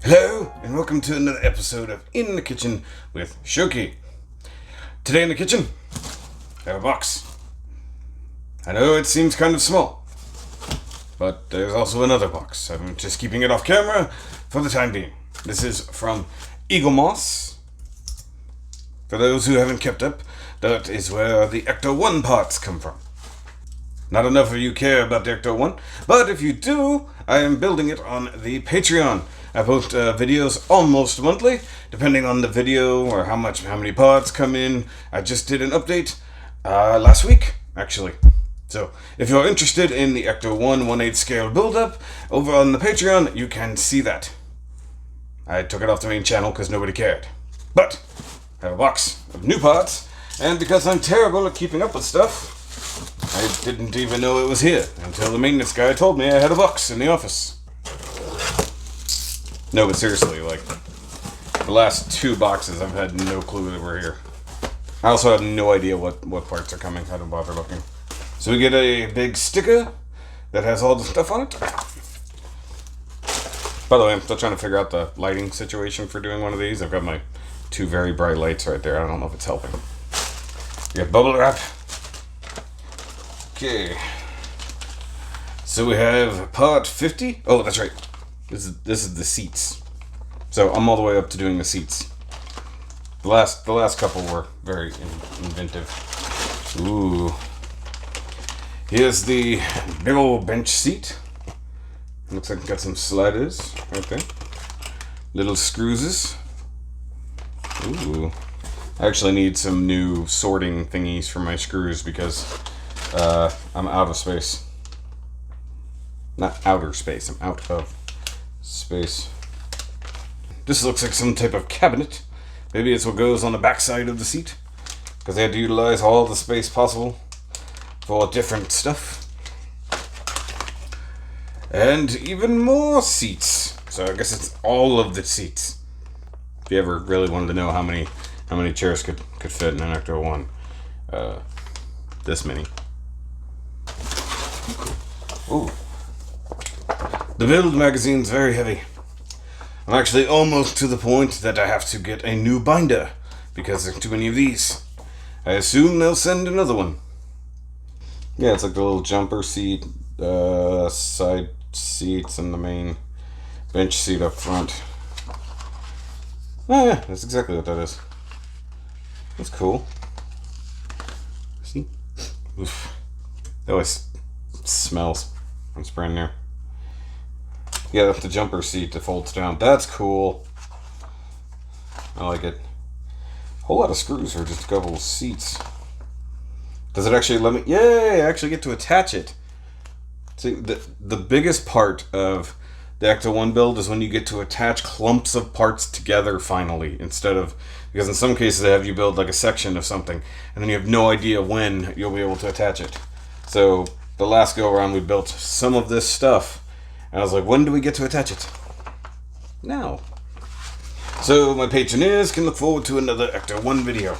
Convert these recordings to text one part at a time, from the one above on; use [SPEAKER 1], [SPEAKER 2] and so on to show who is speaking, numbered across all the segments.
[SPEAKER 1] Hello, and welcome to another episode of In the Kitchen with Shoky. Today in the kitchen, I have a box. I know it seems kind of small, but there's also another box. I'm just keeping it off camera for the time being. This is from Eaglemoss. For those who haven't kept up, that is where the Ecto-1 parts come from. Not enough of you care about the Ecto-1, but if you do, I am building it on the Patreon. I post videos almost monthly, depending on the video or how many pods come in. I just did an update last week, actually. So, if you're interested in the Ecto-1 1/8 scale build-up, over on the Patreon, you can see that. I took it off the main channel because nobody cared. But, I have a box of new pods, and because I'm terrible at keeping up with stuff, I didn't even know it was here until the maintenance guy told me I had a box in the office. No, but seriously, like, the last two boxes, I've had no clue that we're here. I also have no idea what parts are coming. I don't bother looking. So we get a big sticker that has all the stuff on it. By the way, I'm still trying to figure out the lighting situation for doing one of these. I've got my two very bright lights right there. I don't know if it's helping. We got bubble wrap. Okay. So we have part 50. Oh, that's right. This is the seats. So I'm all the way up to doing the seats. The last couple were very inventive. Ooh. Here's the big old bench seat. Looks like it's got some sliders right there. Little screws. Ooh. I actually need some new sorting thingies for my screws because I'm out of space. Not outer space, I'm out of space. This looks like some type of cabinet. Maybe it's what goes on the back side of the seat, because they had to utilize all the space possible for different stuff. And even more seats. So I guess it's all of the seats. If you ever really wanted to know how many chairs could fit in an Ecto-1, this many. Ooh. The build magazine's very heavy. I'm actually almost to the point that I have to get a new binder because there's too many of these. I assume they'll send another one. Yeah, it's like the little jumper seat, side seats, and the main bench seat up front. Oh yeah, that's exactly what that is. That's cool. See? Oof. It always smells. It's brand new. Yeah, that's the jumper seat that folds down. That's cool. I like it. A whole lot of screws for just a couple of seats. Does it actually let me... Yay! I actually get to attach it. See, the biggest part of the Ecto-1 build is when you get to attach clumps of parts together finally, instead of... Because in some cases they have you build like a section of something, and then you have no idea when you'll be able to attach it. So, the last go-around we built some of this stuff, and I was like, when do we get to attach it? Now. So my patrons can look forward to another Ecto-1 video.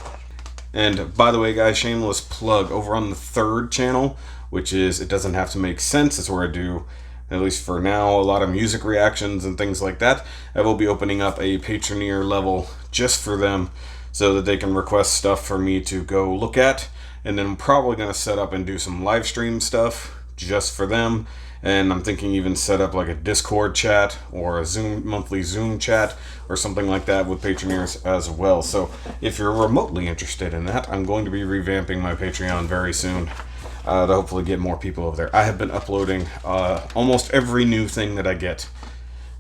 [SPEAKER 1] And by the way, guys, shameless plug, over on the third channel, which is It Doesn't Have to Make Sense, is where I do, at least for now, a lot of music reactions and things like that. I will be opening up a Patroneer level just for them so that they can request stuff for me to go look at. And then I'm probably going to set up and do some live stream stuff just for them. And I'm thinking even set up like a Discord chat or a monthly Zoom chat or something like that with Patroneers as well. So if you're remotely interested in that, I'm going to be revamping my Patreon very soon to hopefully get more people over there. I have been uploading almost every new thing that I get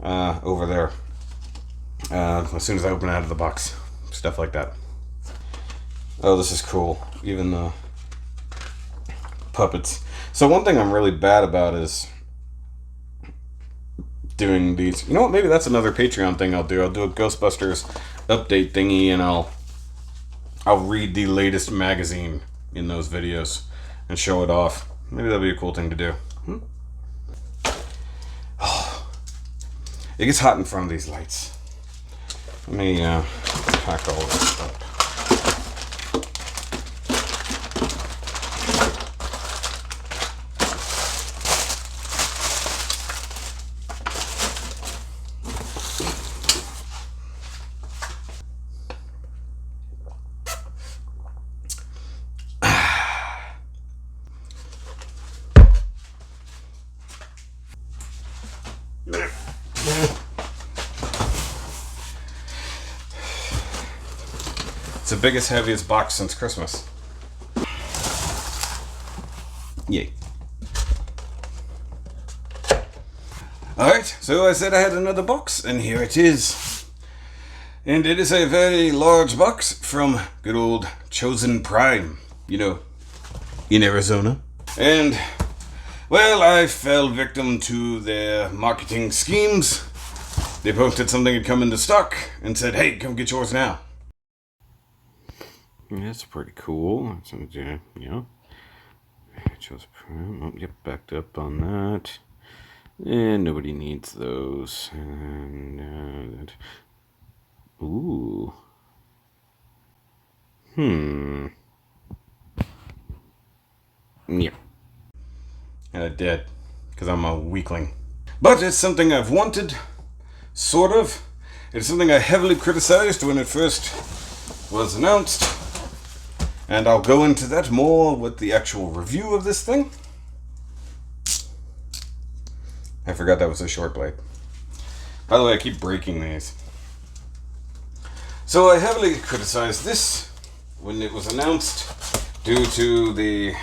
[SPEAKER 1] over there as soon as I open it out of the box. Stuff like that. Oh, this is cool. Even the puppets. So one thing I'm really bad about is doing these. You know what? Maybe that's another Patreon thing I'll do. I'll do a Ghostbusters update thingy, and I'll read the latest magazine in those videos and show it off. Maybe that'll be a cool thing to do. It gets hot in front of these lights. Let me pack all this up. It's the biggest, heaviest box since Christmas. Yay. Alright, so I said I had another box, and here it is. And it is a very large box from good old Chosen Prime, you know, in Arizona. And, well, I fell victim to their marketing schemes. They posted something had come into stock and said, hey, come get yours now. That's pretty cool. You know. Chosen Prime. Oh, yep, backed up on that. And nobody needs those. And ooh. Yeah. Dead. Because I'm a weakling. But it's something I've wanted. Sort of. It's something I heavily criticized when it first was announced. And I'll go into that more with the actual review of this thing. I forgot that was a short blade. By the way, I keep breaking these. So I heavily criticized this when it was announced due to the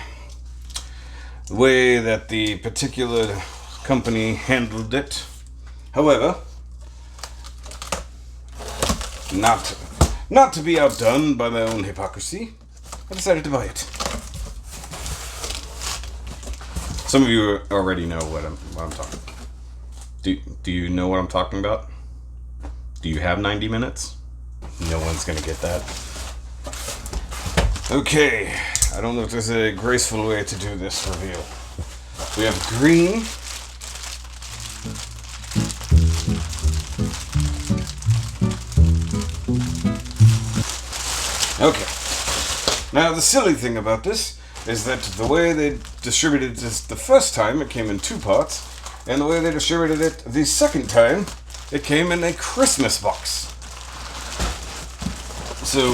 [SPEAKER 1] way that the particular company handled it. However, not to be outdone by my own hypocrisy, I decided to buy it. Some of you already know what I'm talking about. Do you know what I'm talking about? Do you have 90 minutes? No one's gonna get that. Okay, I don't know if there's a graceful way to do this reveal. We have green. Okay. Now the silly thing about this is that the way they distributed this the first time, it came in 2 parts. And the way they distributed it the second time, it came in a Christmas box. So,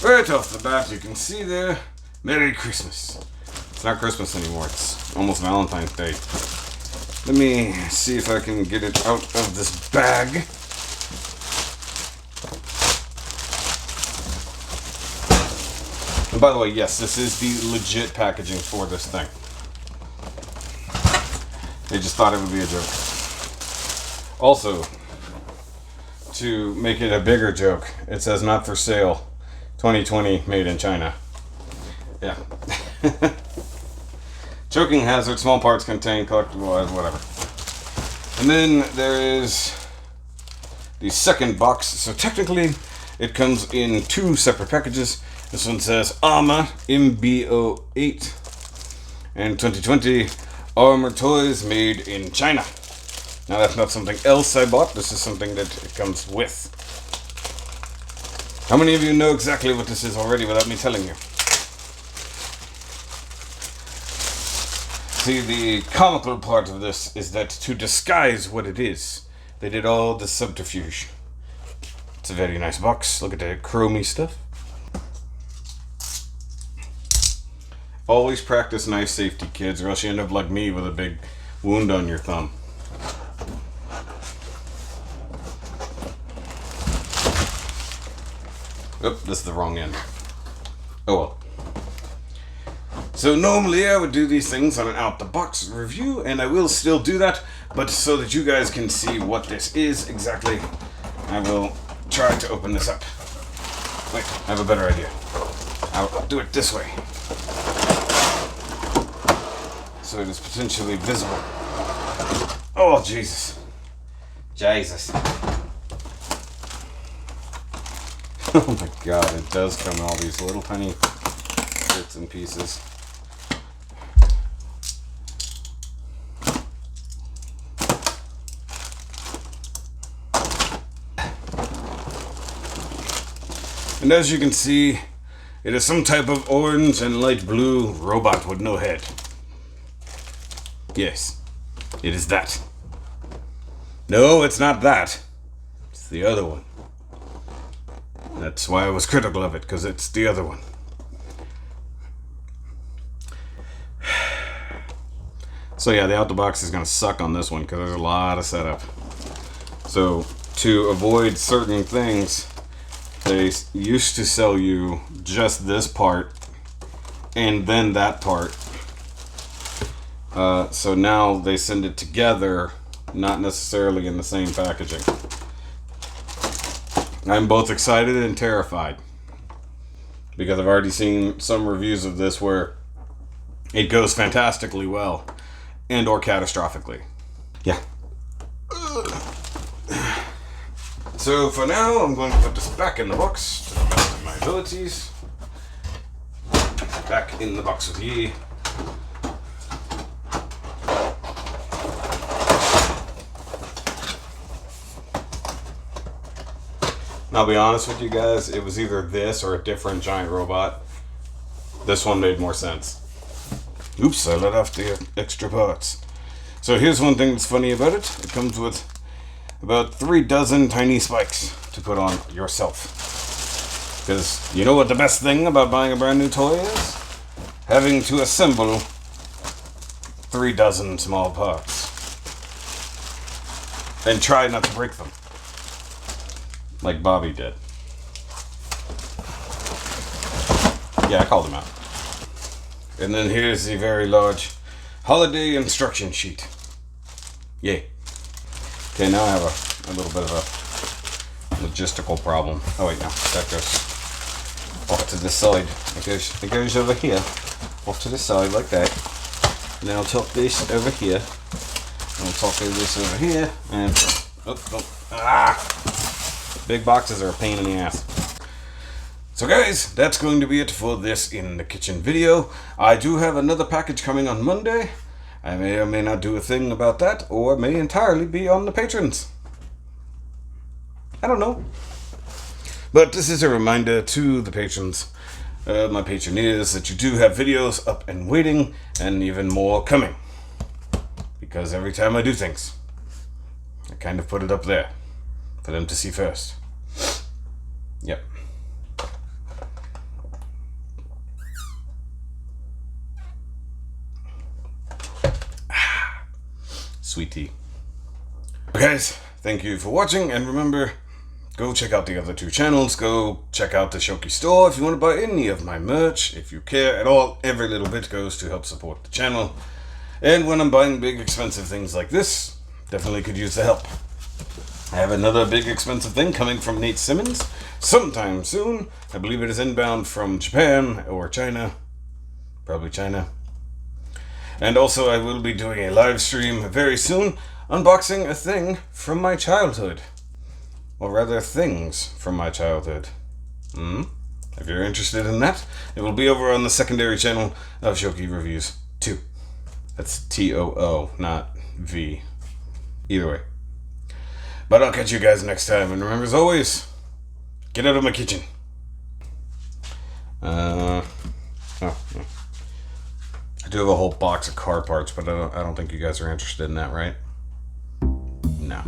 [SPEAKER 1] right off the bat, you can see there, Merry Christmas. It's not Christmas anymore, it's almost Valentine's Day. Let me see if I can get it out of this bag. And by the way, yes, this is the legit packaging for this thing. They just thought it would be a joke. Also, to make it a bigger joke, it says not for sale, 2020, made in China. Yeah. Choking hazard, small parts contain collectible, whatever. And then there is the second box. So technically, it comes in 2 separate packages. This one says Armor MBO8 and 2020 Armor Toys made in China. Now that's not something else I bought. This is something that it comes with. How many of you know exactly what this is already without me telling you? See, the comical part of this is that to disguise what it is, they did all the subterfuge. It's a very nice box. Look at the chromy stuff. Always practice knife safety, kids, or else you end up like me with a big wound on your thumb. Oop, this is the wrong end. Oh well. So normally I would do these things on an out-the-box review, and I will still do that, but so that you guys can see what this is exactly, I will try to open this up. Wait, I have a better idea. I'll do it this way, so it is potentially visible. Oh, Jesus. Jesus. Oh my God, it does come in all these little tiny bits and pieces. And as you can see, it is some type of orange and light blue robot with no head. Yes, it is that. No, it's not that. It's the other one. That's why I was critical of it, because it's the other one. So yeah, the out the box is going to suck on this one because there's a lot of setup. So to avoid certain things, they used to sell you just this part and then that part. So now they send it together, not necessarily in the same packaging. I'm both excited and terrified because I've already seen some reviews of this where it goes fantastically well and or catastrophically. Yeah. So for now, I'm going to put this back in the box to the best of my abilities. Back in the box with ye. And I'll be honest with you guys, it was either this or a different giant robot. This one made more sense. Oops, I let off the extra parts. So here's one thing that's funny about it. It comes with about 3 dozen tiny spikes to put on yourself. Because you know what the best thing about buying a brand new toy is? Having to assemble 3 dozen small parts. And try not to break them. Like Bobby did. Yeah, I called him out. And then here's the very large holiday instruction sheet. Yay. Okay, now I have a little bit of a logistical problem. Oh wait, no, that goes off to the side. It goes over here, off to the side like that. And then I'll tuck this over here. And I'll tuck this over here. And big boxes are a pain in the ass. So guys, that's going to be it for this in the kitchen video. I do have another package coming on Monday. I may or may not do a thing about that, or may entirely be on the patrons. I don't know. But this is a reminder to the patrons, my patroneers, that you do have videos up and waiting, and even more coming. Because every time I do things, I kind of put it up there for them to see first. Yep. Sweet tea. Guys, thank you for watching, and remember, go check out the other 2 channels. Go check out the SHOKY store if you want to buy any of my merch. If you care at all, every little bit goes to help support the channel. And when I'm buying big expensive things like this, definitely could use the help. I have another big expensive thing coming from Nate Simmons sometime soon. I believe it is inbound from Japan or China. Probably China. And also I will be doing a live stream very soon, unboxing a thing from my childhood. Or rather, things from my childhood. If you're interested in that, it will be over on the secondary channel of SHOKY Reviews 2. That's T-O-O, not V. Either way. But I'll catch you guys next time, and remember, as always, get out of my kitchen. I do have a whole box of car parts, but I don't think you guys are interested in that, right? No.